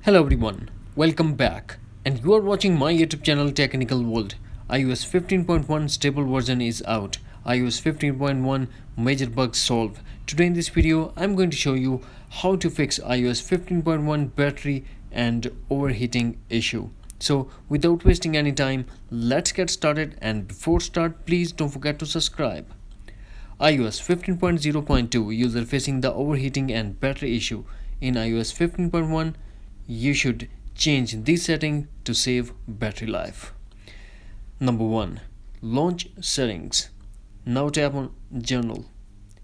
Hello everyone, welcome back, and you are watching my YouTube channel Technical World. iOS 15.1 stable version is out. iOS 15.1 major bugs solved. Today in this video, I'm going to show you how to fix iOS 15.1 battery and overheating issue. So without wasting any time, let's get started, and before start, please don't forget to subscribe. iOS 15.0.2 user facing the overheating and battery issue. In iOS 15.1, you should change this setting to save battery life. Number 1. Launch settings. Now tap on General.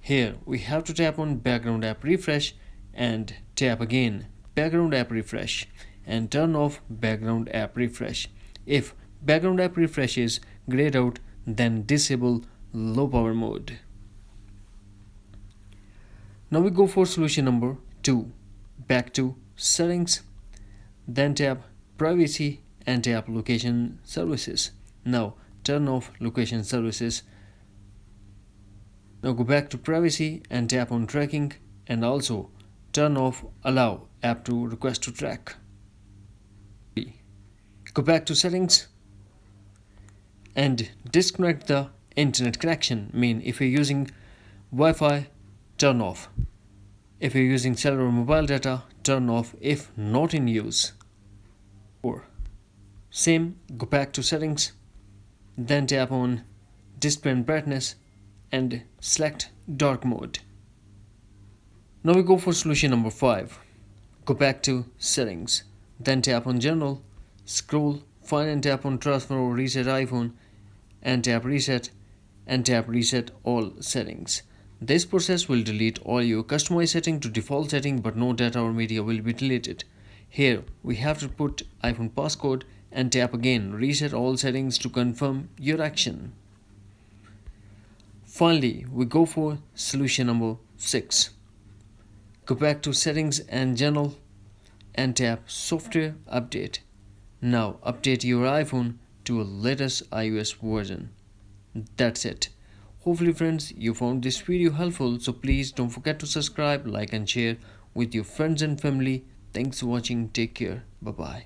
Here we have to tap on Background App Refresh and tap again Background App Refresh and turn off Background App Refresh. If Background App Refresh is grayed out, then disable low power mode. Now we go for solution number 2. Back to settings, then tap privacy and tap location services. Now turn off location services. Now go back to privacy and tap on tracking, and also turn off allow app to request to track. Go back to settings and disconnect the internet connection. If you're using Wi-Fi, turn off. If you're using cellular mobile data, turn off if not in use. Or same, go back to settings, then tap on display and brightness and select dark mode. Now we go for solution number 5. Go back to settings, then tap on general, scroll, find and tap on transfer or reset iPhone and tap reset all settings. This process will delete all your customized setting to default setting, but no data or media will be deleted. Here we have to put iPhone passcode and tap again reset all settings to confirm your action. Finally, we go for solution number 6. Go back to settings and general and tap software update. Now update your iPhone to a latest iOS version. That's it. Hopefully friends, you found this video helpful, so please don't forget to subscribe, like and share with your friends and family. Thanks for watching. Take care. Bye bye.